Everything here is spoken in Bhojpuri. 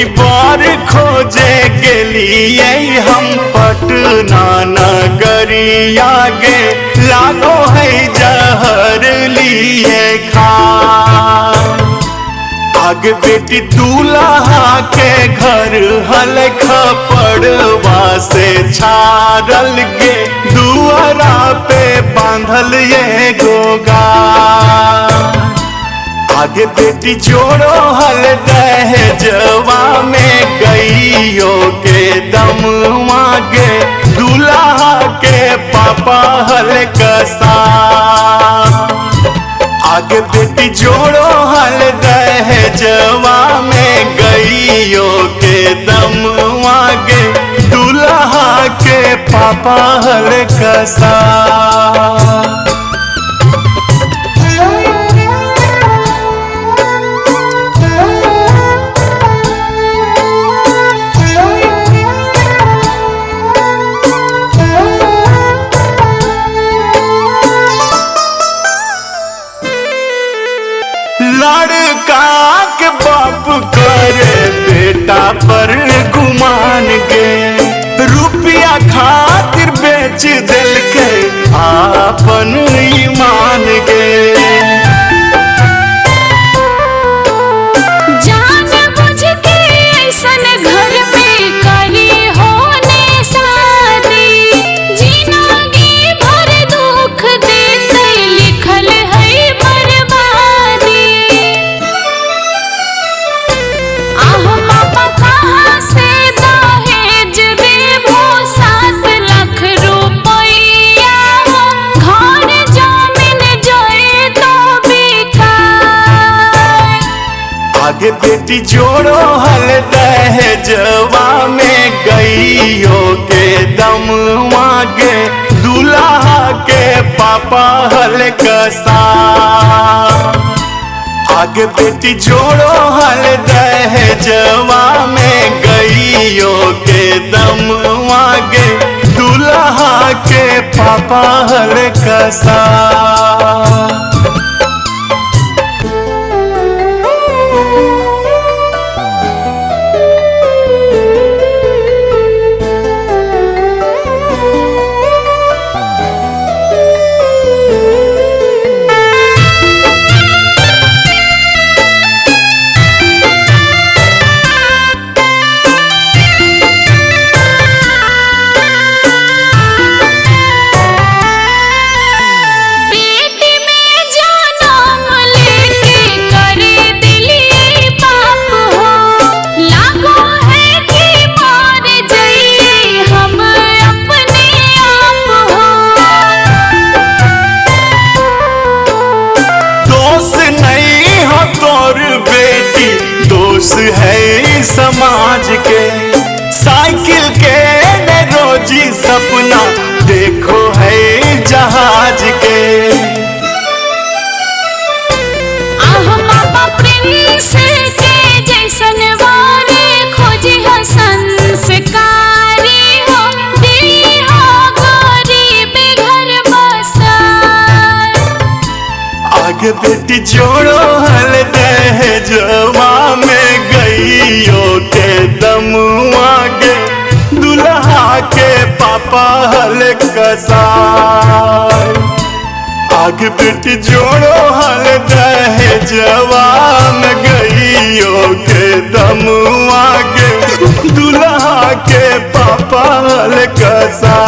बेटी बार खोजे गेलिए हम पटना नगरिया गे, लागो है जहर लिए खा। आगे बेटी दूल्हा के घर हल खपड़वा से छारल गे, दुआरा पे बांधल ये गोगा। आगे बेटी जोड़ो हल दहेजवा में गईयो के दम मांगे, दूल्हा के पापा हल कसा। आगे बेटी जोड़ो हल दहेजवा में गईयो के दम मांगे, दूल्हा के पापा हल कसा। लड़का के बाप करे बेटा पर गुमान गे, रुपया खातिर बेच दिल के आपन ईमान गे। आगे बेटी जोड़ो हल दहेजवा में गईयो के दम मांगे, दूल्हा के पापा हल कसा। आगे बेटी जोड़ो हल दहेजवा में गईयो के दम मांगे, दूल्हा के पापा हल कसा। है समाज के साइकिल के ने रोजी सपना देखो है जहाज के। प्रिंस के जैसन वारे खोजी हो संस्कारी हो, दी हो गरीब घर बसा। आगे बेटी जोड़ो हल दहेजवा में गईयो के दम मांगे, दूल्हा के पापा हल कसा। आगे बेटी जोड़ो हल दहेजवा में गईयो के दम मांगे, दूल्हा के पापा हल कसा।